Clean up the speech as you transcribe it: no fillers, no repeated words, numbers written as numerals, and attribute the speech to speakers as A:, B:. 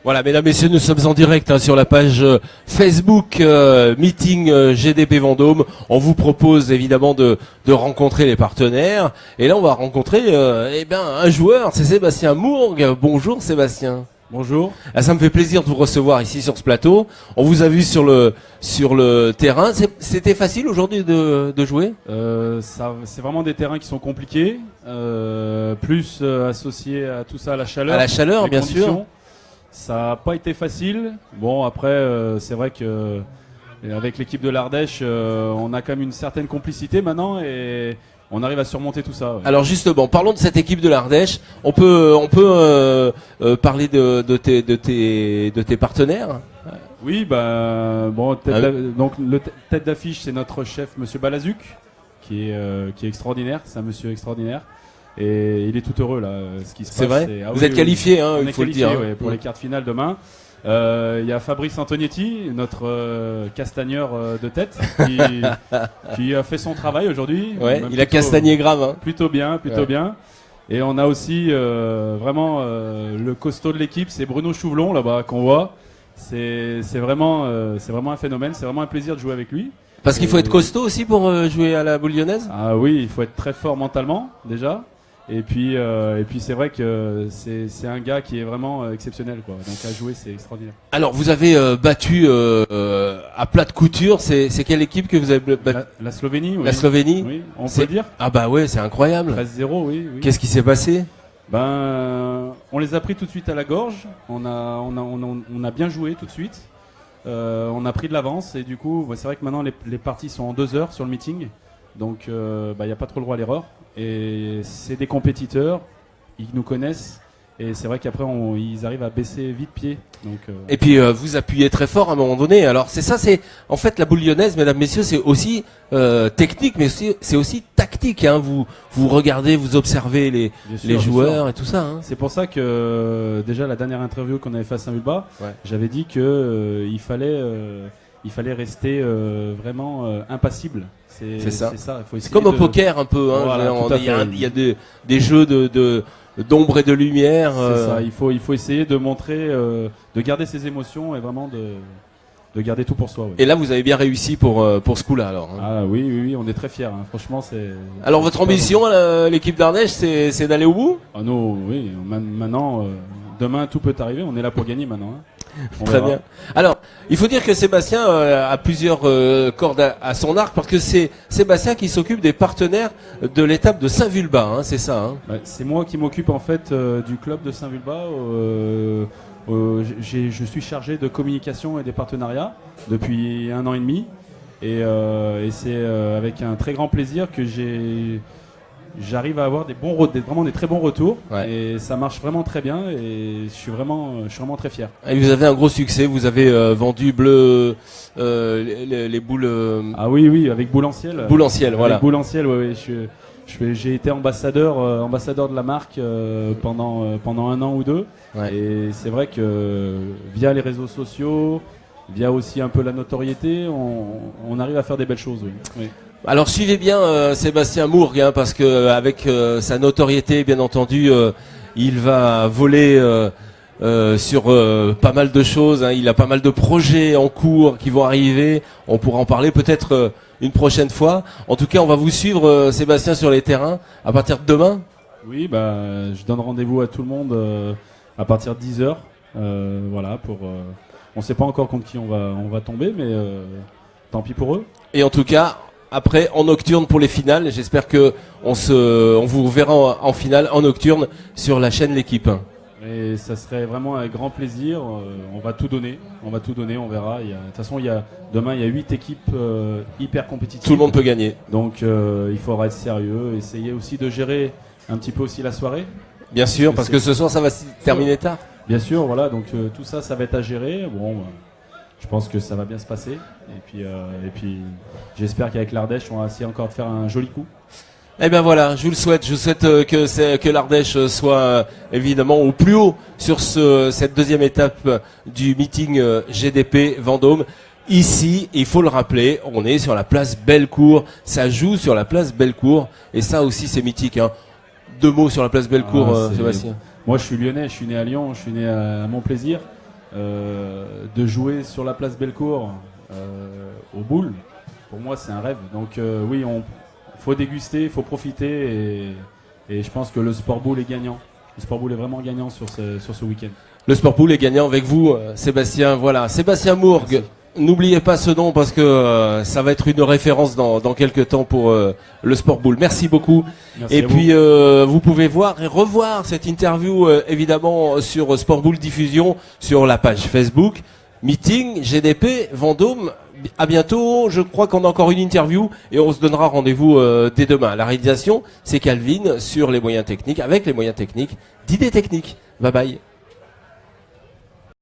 A: Voilà, mesdames, messieurs, nous sommes en direct sur la page Facebook Meeting GDP Vendôme. On vous propose évidemment de rencontrer les partenaires. Et là, on va rencontrer un joueur, c'est Sébastien Mourgue. Bonjour Sébastien.
B: Bonjour.
A: Ah, ça me fait plaisir de vous recevoir ici sur ce plateau. On vous a vu sur le terrain. C'était facile aujourd'hui de jouer
B: C'est vraiment des terrains qui sont compliqués, plus associés à tout ça à la chaleur.
A: À la chaleur, bien sûr.
B: Ça n'a pas été facile. Bon, après, c'est vrai que avec l'équipe de l'Ardèche, on a quand même une certaine complicité maintenant et on arrive à surmonter tout ça. Ouais.
A: Alors justement, parlons de cette équipe de l'Ardèche. On peut parler de tes partenaires.
B: Oui, donc le tête d'affiche, c'est notre chef, Monsieur Balazuc, qui est extraordinaire. C'est un monsieur extraordinaire. Et il est tout heureux là. Ce qui se passe.
A: C'est vrai. Vous êtes qualifié, hein, il faut le dire.
B: Ouais, pour les quarts de finale demain. Il y a Fabrice Antonietti, notre castagneur de tête, qui a fait son travail aujourd'hui.
A: Ouais, il a castagné grave. Hein.
B: Plutôt bien. Et on a aussi vraiment le costaud de l'équipe, c'est Bruno Chouvelon là-bas qu'on voit. C'est vraiment un phénomène. C'est vraiment un plaisir de jouer avec lui.
A: Parce qu'il faut être costaud aussi pour jouer à la boule lyonnaise.
B: Ah oui, il faut être très fort mentalement déjà. Et puis c'est vrai que c'est un gars qui est vraiment exceptionnel quoi. Donc à jouer c'est extraordinaire.
A: Alors vous avez battu à plat de couture, c'est quelle équipe que vous avez battu?
B: La Slovénie. Oui.
A: La Slovénie.
B: Oui, on peut le dire.
A: Ah bah ouais, c'est incroyable.
B: 13-0, oui.
A: Qu'est-ce qui s'est passé?
B: On les a pris tout de suite à la gorge. On a bien joué tout de suite. On a pris de l'avance et du coup c'est vrai que maintenant les parties sont en 2 heures sur le meeting. Donc il n'y a pas trop le droit à l'erreur. Et c'est des compétiteurs, ils nous connaissent et c'est vrai qu'après ils arrivent à baisser vite pied. Donc,
A: Et puis vous appuyez très fort à un moment donné. Alors c'est en fait la boule lyonnaise, mesdames, messieurs, c'est aussi technique, mais c'est aussi tactique. Hein. Vous regardez, vous observez les joueurs et tout ça. Hein.
B: C'est pour ça que déjà la dernière interview qu'on avait fait à Saint-Vulbas, j'avais dit que il fallait rester vraiment impassible.
A: C'est ça.
B: C'est
A: comme au poker un peu. Hein.
B: Voilà,
A: il y a des jeux d'ombre et de lumière.
B: C'est ça. Il faut essayer de montrer, de garder ses émotions et vraiment de garder tout pour soi. Ouais.
A: Et là, vous avez bien réussi pour ce coup-là, alors. Hein.
B: Ah oui, on est très fiers. Hein. Franchement, c'est.
A: Alors, votre ambition, l'équipe d'Ardèche, c'est d'aller au bout?
B: Ah non, oui. Maintenant, demain, tout peut arriver. On est là pour gagner maintenant. Hein.
A: Très bien. Alors, il faut dire que Sébastien a plusieurs cordes à son arc parce que c'est Sébastien qui s'occupe des partenaires de l'étape de Saint-Vulbas, hein, c'est ça. Hein.
B: C'est moi qui m'occupe en fait du club de Saint-Vulbas. Je suis chargé de communication et des partenariats depuis 1 an et demi et c'est avec un très grand plaisir que j'arrive à avoir vraiment des très bons retours et ça marche vraiment très bien et je suis vraiment très fier. Et
A: vous avez un gros succès, vous avez vendu les boules.
B: Ah oui, avec Boulanciel.
A: Boulanciel, voilà.
B: Avec Boulanciel, oui. J'ai été ambassadeur de la marque pendant 1 an ou 2. Ouais. Et c'est vrai que via les réseaux sociaux, via aussi un peu la notoriété, on arrive à faire des belles choses. Oui.
A: Alors suivez bien Sébastien Mourgue, hein, parce que avec sa notoriété, bien entendu, il va voler sur pas mal de choses. Hein. Il a pas mal de projets en cours qui vont arriver. On pourra en parler peut-être une prochaine fois. En tout cas, on va vous suivre, Sébastien, sur les terrains à partir de demain.
B: Oui, je donne rendez-vous à tout le monde à partir de 10h. Voilà, on ne sait pas encore contre qui on va tomber, mais tant pis pour eux.
A: Et en tout cas, après en nocturne pour les finales, j'espère que on vous verra en finale en nocturne sur la chaîne L'équipe.
B: Et ça serait vraiment avec grand plaisir. On va tout donner, on verra. De toute façon, demain il y a 8 équipes hyper compétitives.
A: Tout le monde peut gagner.
B: Donc il faudra être sérieux, essayer aussi de gérer un petit peu aussi la soirée.
A: Bien sûr, parce que ce soir ça va se terminer tard.
B: Bien sûr, voilà. Donc tout ça va être à gérer. Bon. Je pense que ça va bien se passer. Et puis j'espère qu'avec l'Ardèche, on va essayer encore de faire un joli coup.
A: Eh bien voilà, je vous le souhaite. Je souhaite que l'Ardèche soit évidemment au plus haut sur cette deuxième étape du meeting GDP Vendôme. Ici, il faut le rappeler, on est sur la place Bellecour. Ça joue sur la place Bellecour. Et ça aussi, c'est mythique. Hein. 2 mots sur la place Bellecour, Sébastien.
B: Moi, je suis lyonnais, je suis né à Lyon, je suis né à Montplaisir. de jouer sur la place Bellecour au boule, pour moi c'est un rêve. Donc oui, faut déguster, il faut profiter et je pense que le Sport Boule est gagnant. Le Sport Boule est vraiment gagnant sur ce week-end. Le Sport Boule est gagnant avec vous, Sébastien. Voilà, Sébastien Mourgue. Merci. N'oubliez pas ce nom parce que ça va être une référence dans quelques temps pour le Sport Boule. Merci beaucoup. Merci et puis vous pouvez voir et revoir cette interview évidemment sur Sport Boule Diffusion sur la page Facebook. Meeting GDP Vendôme. À bientôt. Je crois qu'on a encore une interview et on se donnera rendez-vous dès demain. La réalisation, c'est Calvin sur les moyens techniques, avec les moyens techniques d'idées techniques. Bye bye.